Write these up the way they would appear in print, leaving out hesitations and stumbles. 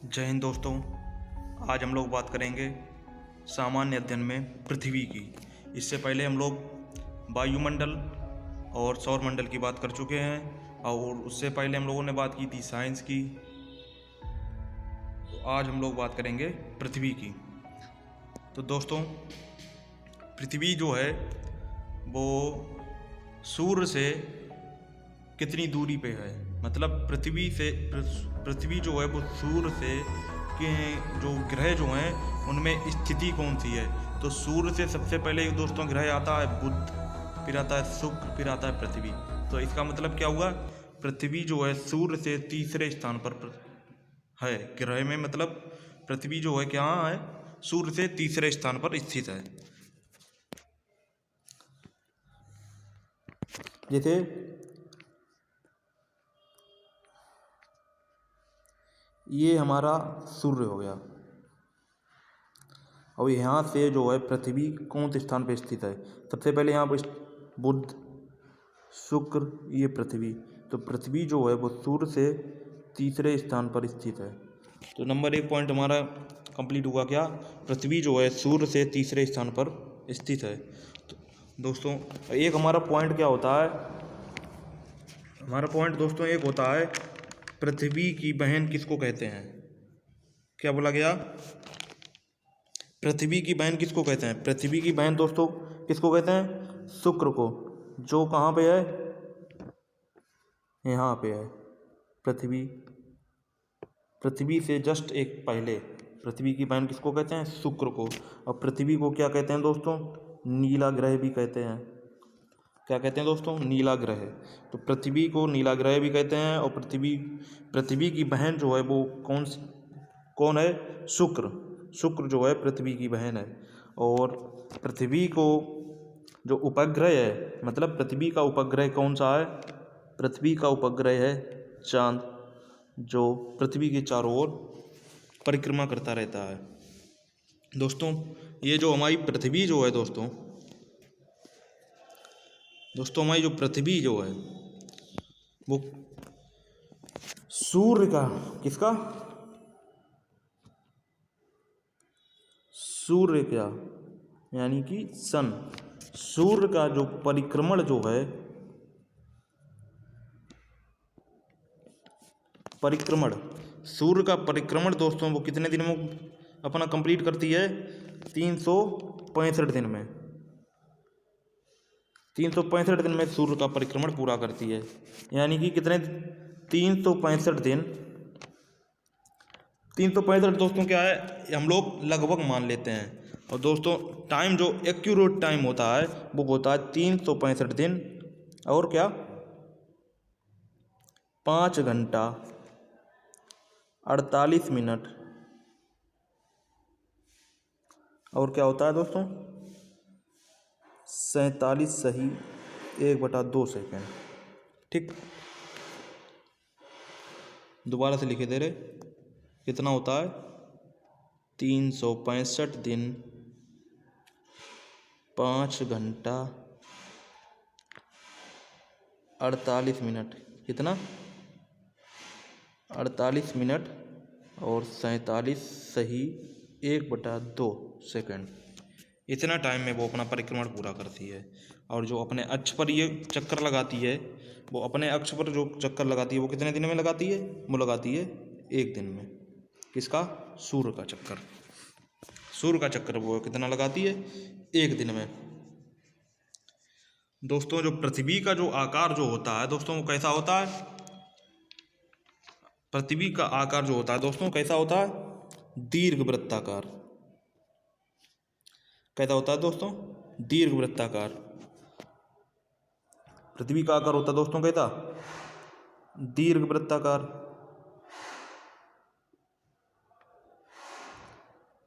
जय हिंद दोस्तों। आज हम लोग बात करेंगे सामान्य अध्ययन में पृथ्वी की। इससे पहले हम लोग वायुमंडल और सौरमंडल की बात कर चुके हैं और उससे पहले हम लोगों ने बात की थी साइंस की। तो आज हम लोग बात करेंगे पृथ्वी की। तो दोस्तों, पृथ्वी जो है वो सूर्य से कितनी दूरी पे है, मतलब पृथ्वी जो है वो सूर्य से के जो ग्रह जो हैं उनमें स्थिति कौन सी है। तो सूर्य से सबसे पहले दोस्तों ग्रह आता है बुध, फिर आता है शुक्र, फिर आता है पृथ्वी। तो इसका मतलब क्या हुआ, पृथ्वी जो है सूर्य से तीसरे स्थान पर है ग्रह में, मतलब पृथ्वी जो है क्या है, सूर्य से तीसरे स्थान पर स्थित है। जैसे ये हमारा सूर्य हो गया और यहाँ से जो है पृथ्वी कौन से स्थान पर स्थित है। सबसे पहले यहाँ पर बुध, शुक्र, ये पृथ्वी। तो पृथ्वी जो है वो सूर्य से तीसरे स्थान पर स्थित है। तो नंबर 1 पॉइंट हमारा कंप्लीट हुआ। क्या, पृथ्वी जो है सूर्य से तीसरे स्थान पर स्थित है। तो दोस्तों एक हमारा पॉइंट क्या होता है, हमारा पॉइंट दोस्तों एक होता है पृथ्वी की बहन किसको कहते हैं। क्या बोला गया, पृथ्वी की बहन किसको कहते हैं। पृथ्वी की बहन दोस्तों किसको कहते हैं, शुक्र को, जो कहाँ पे है, यहाँ पे है। पृथ्वी से जस्ट एक पहले पृथ्वी की बहन किसको कहते हैं, शुक्र को। और पृथ्वी को क्या कहते हैं दोस्तों, नीला ग्रह भी कहते हैं। क्या कहते हैं दोस्तों, नीला ग्रह। तो पृथ्वी को नीला ग्रह भी कहते हैं। और पृथ्वी की बहन जो है वो कौन है, शुक्र जो है पृथ्वी की बहन है। और पृथ्वी को जो उपग्रह है, मतलब पृथ्वी का उपग्रह कौन सा है, पृथ्वी का उपग्रह है चांद, जो पृथ्वी के चारों ओर परिक्रमा करता रहता है। दोस्तों ये जो हमारी पृथ्वी जो है दोस्तों हमारी जो पृथ्वी जो है वो सूर्य का, किसका, सूर्य का यानी कि सन, सूर्य का जो परिक्रमण जो है, सूर्य का परिक्रमण दोस्तों वो कितने दिन में अपना कंप्लीट करती है, 365 दिन में। 365 दिन में सूर्य का परिक्रमण पूरा करती है। यानी कि कितने, 365 दिन। 365 दोस्तों क्या है, हम लोग लगभग मान लेते हैं। और दोस्तों टाइम जो एक्यूरेट टाइम होता है वो होता है 365 दिन और क्या, 5 घंटा 48 मिनट और क्या होता है दोस्तों, 47 सही 1/2 सेकेंड। ठीक, दोबारा से लिखे दे रहे, कितना होता है, 365 दिन 5 घंटा 48 मिनट, कितना, 48 मिनट और 47 सही 1/2 सेकेंड। इतना टाइम में वो अपना परिक्रमण पूरा करती है। और जो अपने अक्ष पर ये चक्कर लगाती है, वो अपने अक्ष पर जो चक्कर लगाती है वो कितने दिन में लगाती है, वो लगाती है 1 दिन में। किसका, सूर्य का चक्कर। सूर्य का चक्कर वो कितना लगाती है, 1 दिन में। दोस्तों जो पृथ्वी का जो आकार जो होता है दोस्तों वो कैसा होता है, पृथ्वी का आकार जो होता है दोस्तों कैसा होता है, दीर्घवृत्ताकार। कैसा होता है दोस्तों, दीर्घवृत्ताकार। पृथ्वी का आकार होता है दोस्तों कैसा, दीर्घवृत्ताकार।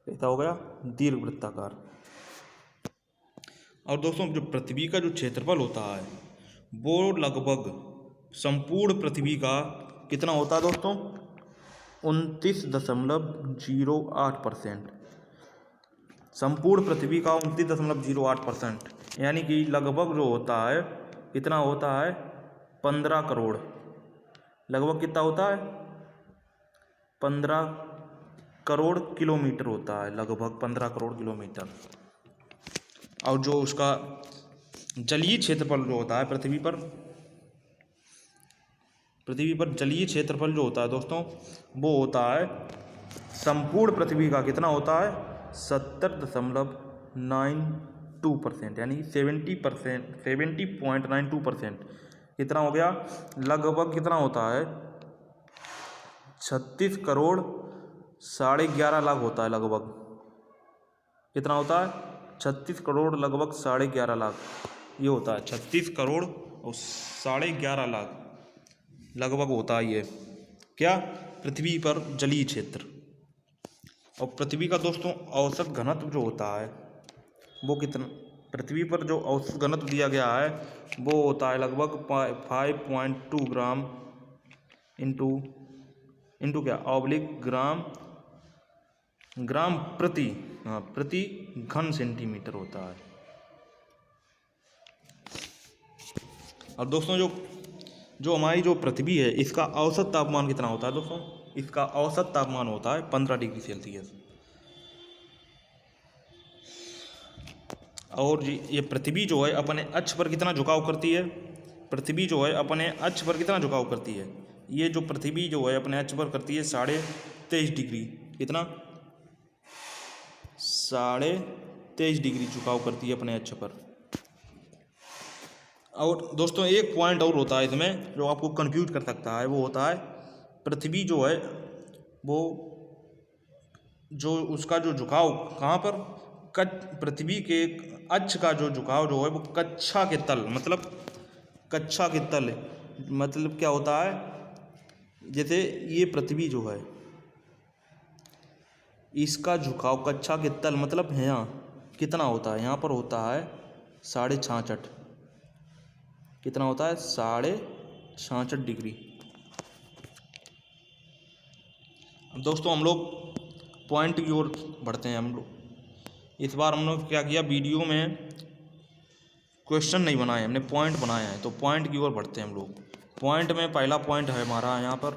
कैसा हो गया, दीर्घवृत्ताकार। और दोस्तों जो पृथ्वी का जो क्षेत्रफल होता है वो लगभग संपूर्ण पृथ्वी का कितना होता है दोस्तों, 29.08%। संपूर्ण पृथ्वी का 29.08%, यानी कि लगभग जो होता है कितना होता है, 15 करोड़। लगभग कितना होता है, 15 करोड़ किलोमीटर होता है, लगभग 15 करोड़ किलोमीटर। और जो उसका जलीय क्षेत्रफल जो होता है पृथ्वी पर जलीय क्षेत्रफल जो होता है दोस्तों, वो होता है संपूर्ण पृथ्वी का कितना होता है 70.92%, यानी 70.92%। कितना हो गया, लगभग कितना होता है 36 करोड़ 11.5 लाख होता है लगभग। कितना होता है 36 करोड़ लगभग 11.5 लाख, ये होता है 36 करोड़ और 11.5 लाख लगभग होता है ये क्या, पृथ्वी पर जलीय क्षेत्र। और पृथ्वी का दोस्तों औसत घनत्व जो होता है वो कितना, पृथ्वी पर जो औसत घनत्व दिया गया है वो होता है लगभग 5.2 ग्राम इंटू क्या ऑब्लिक ग्राम प्रति घन सेंटीमीटर होता है। और दोस्तों जो हमारी जो पृथ्वी है इसका औसत तापमान कितना होता है दोस्तों, इसका औसत तापमान होता है 15 डिग्री सेल्सियस। और ये पृथ्वी जो है अपने अक्ष पर कितना झुकाव करती है, पृथ्वी जो है अपने अक्ष पर कितना झुकाव करती है, ये जो पृथ्वी जो है अपने अक्ष पर करती है 23.5 डिग्री, कितना 23.5 डिग्री झुकाव करती है अपने अक्ष पर। और दोस्तों एक पॉइंट और होता है इसमें जो आपको कंफ्यूज कर सकता है, वो होता है पृथ्वी जो है वो जो उसका जो झुकाव कहाँ पर, पृथ्वी के अक्ष का जो झुकाव जो है वो कक्षा के तल मतलब क्या होता है, जैसे ये पृथ्वी जो है इसका झुकाव कक्षा के तल मतलब है यहाँ कितना होता है, यहाँ पर होता है 66.5, कितना होता है 66.5 डिग्री। अब दोस्तों हम लोग पॉइंट की ओर बढ़ते हैं। हम लोग इस बार हम लोग क्या किया, वीडियो में क्वेश्चन नहीं बनाए, हमने पॉइंट बनाए हैं, तो पॉइंट की ओर बढ़ते हैं हम लोग। पॉइंट में पहला पॉइंट है हमारा, यहाँ पर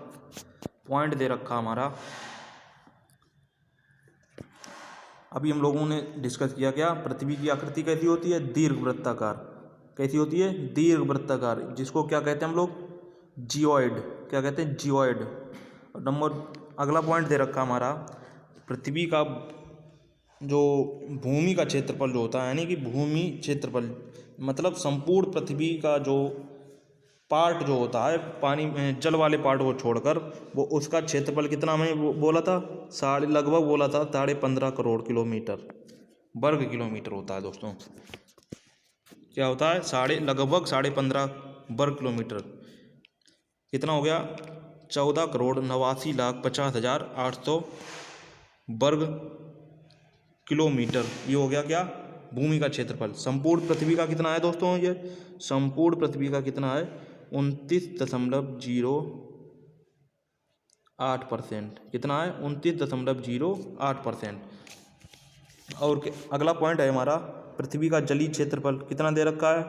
पॉइंट दे रखा हमारा, अभी हम लोगों ने डिस्कस किया क्या, पृथ्वी की आकृति कैसी होती है, दीर्घवृत्ताकार। कैसी होती है, दीर्घवृत्ताकार, जिसको क्या कहते हैं हम लोग, जियोइड। क्या कहते हैं, जियोइड। नंबर अगला पॉइंट दे रखा हमारा, पृथ्वी का जो भूमि का क्षेत्रफल जो होता है, यानी कि भूमि क्षेत्रफल मतलब संपूर्ण पृथ्वी का जो पार्ट जो होता है पानी में जल वाले पार्ट को छोड़कर, वो उसका क्षेत्रफल कितना हमें बोला था, लगभग बोला था 15.5 करोड़ किलोमीटर वर्ग किलोमीटर होता है दोस्तों। क्या होता है, लगभग 15.5 वर्ग किलोमीटर, कितना हो गया 14,89,50,800 वर्ग किलोमीटर। ये हो गया क्या, भूमि का क्षेत्रफल। संपूर्ण पृथ्वी का कितना है दोस्तों, ये संपूर्ण पृथ्वी का कितना है 29.08%, कितना है 29.08%। और अगला पॉइंट है हमारा, पृथ्वी का जलीय क्षेत्रफल कितना दे रखा है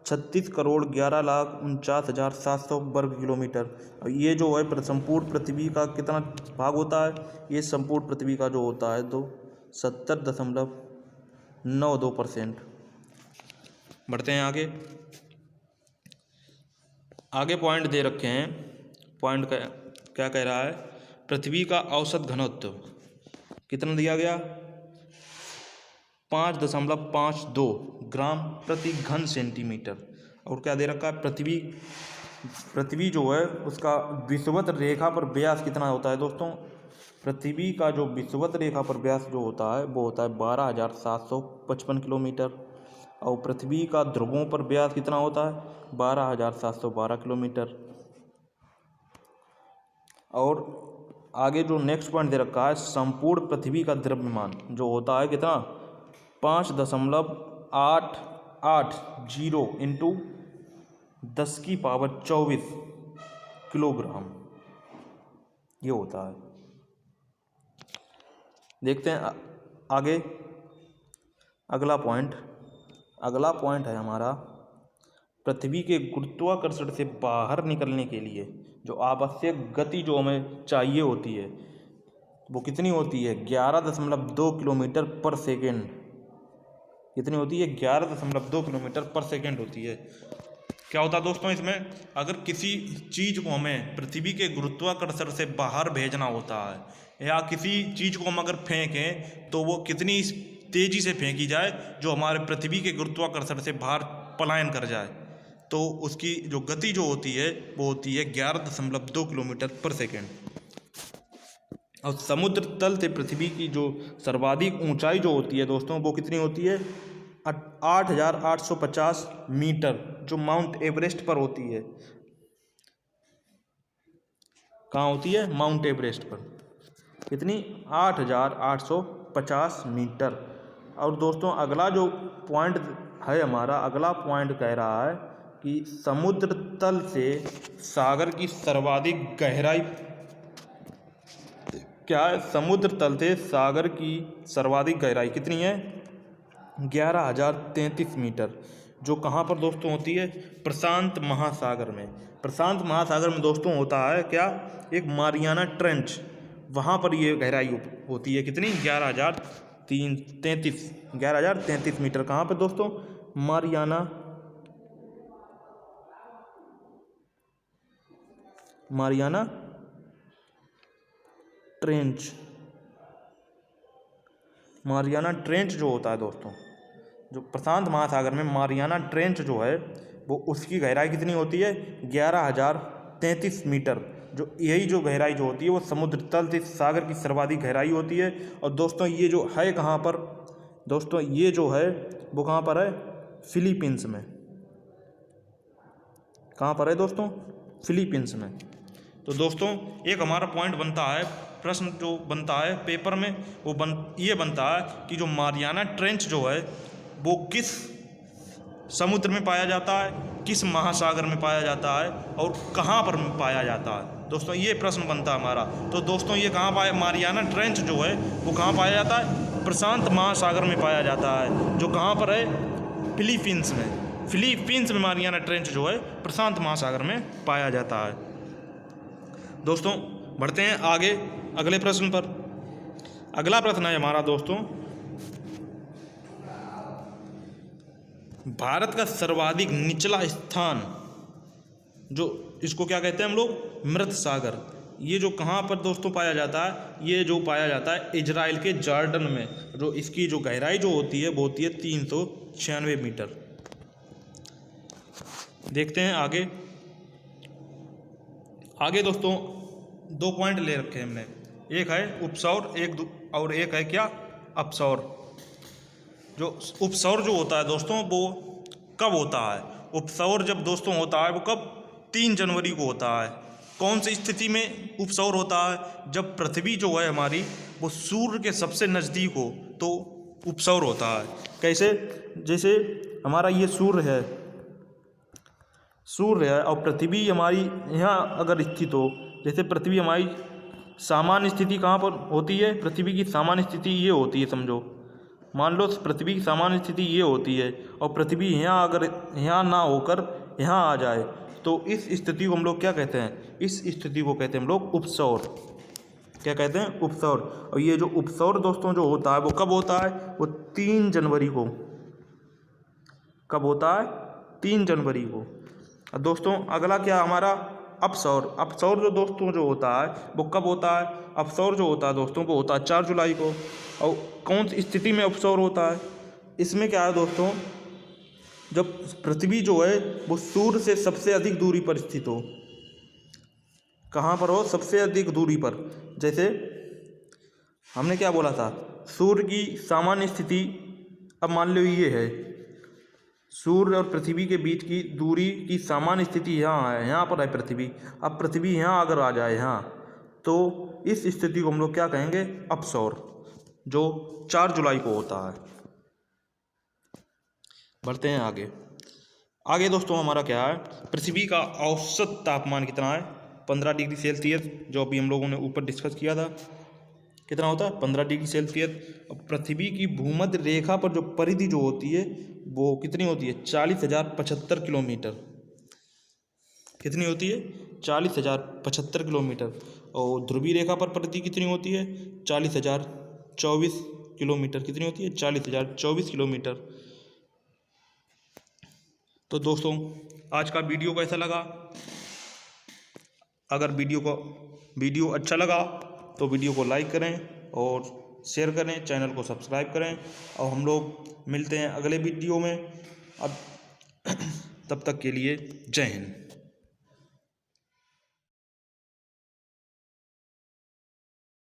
36,11,49,700 वर्ग किलोमीटर। और ये जो है संपूर्ण पृथ्वी का कितना भाग होता है, ये संपूर्ण पृथ्वी का जो होता है तो 70.92%। बढ़ते हैं आगे पॉइंट दे रखे हैं। पॉइंट क्या कह रहा है, पृथ्वी का औसत घनत्व कितना दिया गया 5.52 ग्राम प्रति घन सेंटीमीटर। और क्या दे रखा है, पृथ्वी जो है उसका विषुवत रेखा पर व्यास कितना होता है दोस्तों, पृथ्वी का जो विषुवत रेखा पर व्यास जो होता है वो होता है 12,755 किलोमीटर। और पृथ्वी का ध्रुवों पर व्यास कितना होता है 12,712 किलोमीटर। और आगे जो नेक्स्ट पॉइंट दे रखा है, संपूर्ण पृथ्वी का द्रव्यमान जो होता है कितना 5.880 इंटू 10⁻²4 किलोग्राम ये होता है। देखते हैं आगे अगला पॉइंट है हमारा, पृथ्वी के गुरुत्वाकर्षण से बाहर निकलने के लिए जो आवश्यक गति जो हमें चाहिए होती है वो कितनी होती है? 11.2 किलोमीटर पर सेकेंड। कितनी होती है? 11.2 किलोमीटर पर सेकेंड होती है। क्या होता है दोस्तों इसमें? अगर किसी चीज़ को हमें पृथ्वी के गुरुत्वाकर्षण से बाहर भेजना होता है या किसी चीज़ को हम अगर फेंकें तो वो कितनी तेज़ी से फेंकी जाए जो हमारे पृथ्वी के गुरुत्वाकर्षण से बाहर पलायन कर जाए, तो उसकी जो गति जो होती है वो होती है 11.2 किलोमीटर पर सेकेंड। और समुद्र तल से पृथ्वी की जो सर्वाधिक ऊंचाई जो होती है दोस्तों वो कितनी होती है? 8,850 मीटर, जो माउंट एवरेस्ट पर होती है। कहाँ होती है? माउंट एवरेस्ट पर। कितनी? 8,850 मीटर। और दोस्तों अगला जो पॉइंट है हमारा, अगला पॉइंट कह रहा है कि समुद्र तल से सागर की सर्वाधिक गहराई क्या है? समुद्र तल से सागर की सर्वाधिक गहराई कितनी है? 11,033 मीटर, जो कहाँ पर दोस्तों होती है? प्रशांत महासागर में। प्रशांत महासागर में दोस्तों होता है क्या? एक मारियाना ट्रेंच, वहाँ पर ये गहराई होती है। कितनी? 11,033 मीटर। कहाँ पर दोस्तों? Mariana trench. मारियाना ट्रेंच जो होता है दोस्तों, जो प्रशांत महासागर में मारियाना ट्रेंच जो है वो उसकी गहराई कितनी होती है? 11,033 मीटर। जो यही जो गहराई जो होती है वो समुद्र तल से सागर की सर्वाधिक गहराई होती है। और दोस्तों ये जो है कहाँ पर? दोस्तों ये जो है वो कहाँ पर है? फिलीपींस में। कहाँ पर है दोस्तों? फिलीपींस में। तो दोस्तों एक हमारा पॉइंट बनता है, प्रश्न जो बनता है पेपर में वो ये बनता है कि जो मारियाना ट्रेंच जो है वो किस समुद्र में पाया जाता है, किस महासागर में पाया जाता है और कहाँ पर पाया जाता है। दोस्तों ये प्रश्न बनता है हमारा। तो दोस्तों ये कहाँ पाया? मारियाना ट्रेंच जो है वो कहाँ पाया जाता है? प्रशांत महासागर में पाया जाता है, जो कहाँ पर है? फिलीपींस में। फिलीपींस में मारियाना ट्रेंच जो है प्रशांत महासागर में पाया जाता है। दोस्तों बढ़ते हैं आगे अगले प्रश्न पर। अगला प्रश्न है हमारा दोस्तों, भारत का सर्वाधिक निचला स्थान, जो इसको क्या कहते हैं हम लोग? मृत सागर। ये जो कहाँ पर दोस्तों पाया जाता है? ये जो पाया जाता है इजराइल के जॉर्डन में। जो इसकी जो गहराई जो होती है वो होती है 396 मीटर। देखते हैं आगे। आगे दोस्तों दो पॉइंट ले रखे हमने, एक है उपसौर और एक है क्या? अपसौर। जो उपसौर जो होता है दोस्तों वो कब होता है? उपसौर जब दोस्तों होता है वो कब? 3 जनवरी को होता है। कौन सी स्थिति में उपसौर होता है? जब पृथ्वी जो है हमारी वो सूर्य के सबसे नज़दीक हो तो उपसौर होता है। कैसे? जैसे हमारा ये सूर्य है और पृथ्वी हमारी यहाँ अगर स्थित हो, जैसे पृथ्वी हमारी सामान्य स्थिति कहाँ पर होती है? पृथ्वी की सामान्य स्थिति ये होती है, समझो मान लो पृथ्वी की सामान्य स्थिति ये होती है और पृथ्वी यहाँ अगर यहाँ ना होकर यहाँ आ जाए तो इस स्थिति को हम लोग क्या कहते हैं? इस स्थिति को कहते हैं हम लोग उपसौर। क्या कहते हैं? उपसौर। और ये जो उपसौर दोस्तों जो होता है वो कब होता है? वो 3 जनवरी को। कब होता है? 3 जनवरी को। और दोस्तों अगला क्या हमारा? अपसौर। अपसौर जो दोस्तों जो होता है वो कब होता है? अपसौर जो होता है दोस्तों वो होता है 4 जुलाई को। और कौन सी स्थिति में अपसौर होता है? इसमें क्या है दोस्तों? जब पृथ्वी जो है वो सूर्य से सबसे अधिक दूरी पर स्थित हो। कहाँ पर हो? सबसे अधिक दूरी पर। जैसे हमने क्या बोला था? सूर्य की सामान्य स्थिति, अब मान लो ये है सूर्य और पृथ्वी के बीच की दूरी की सामान्य स्थिति यहाँ है, यहाँ पर है पृथ्वी। अब पृथ्वी यहाँ अगर आ जाए यहाँ तो इस स्थिति को हम लोग क्या कहेंगे? अपसौर, जो 4 जुलाई को होता है। बढ़ते हैं आगे। आगे दोस्तों हमारा क्या है? पृथ्वी का औसत तापमान कितना है? 15 डिग्री सेल्सियस, जो अभी हम लोगों ने ऊपर डिस्कस किया था। कितना होता है? 15 डिग्री सेल्सियस। और पृथ्वी की भूमध्य रेखा पर जो परिधि जो होती है वो कितनी होती है? 40,075 किलोमीटर। कितनी होती है? 40,075 किलोमीटर। और ध्रुवीय रेखा पर परिधि कितनी होती है? 40,024 किलोमीटर। कितनी होती है? 40,024 किलोमीटर। तो दोस्तों आज का वीडियो कैसा लगा? अगर वीडियो अच्छा लगा तो वीडियो को लाइक करें और शेयर करें, चैनल को सब्सक्राइब करें, और हम लोग मिलते हैं अगले वीडियो में। अब तब तक के लिए जय हिंद।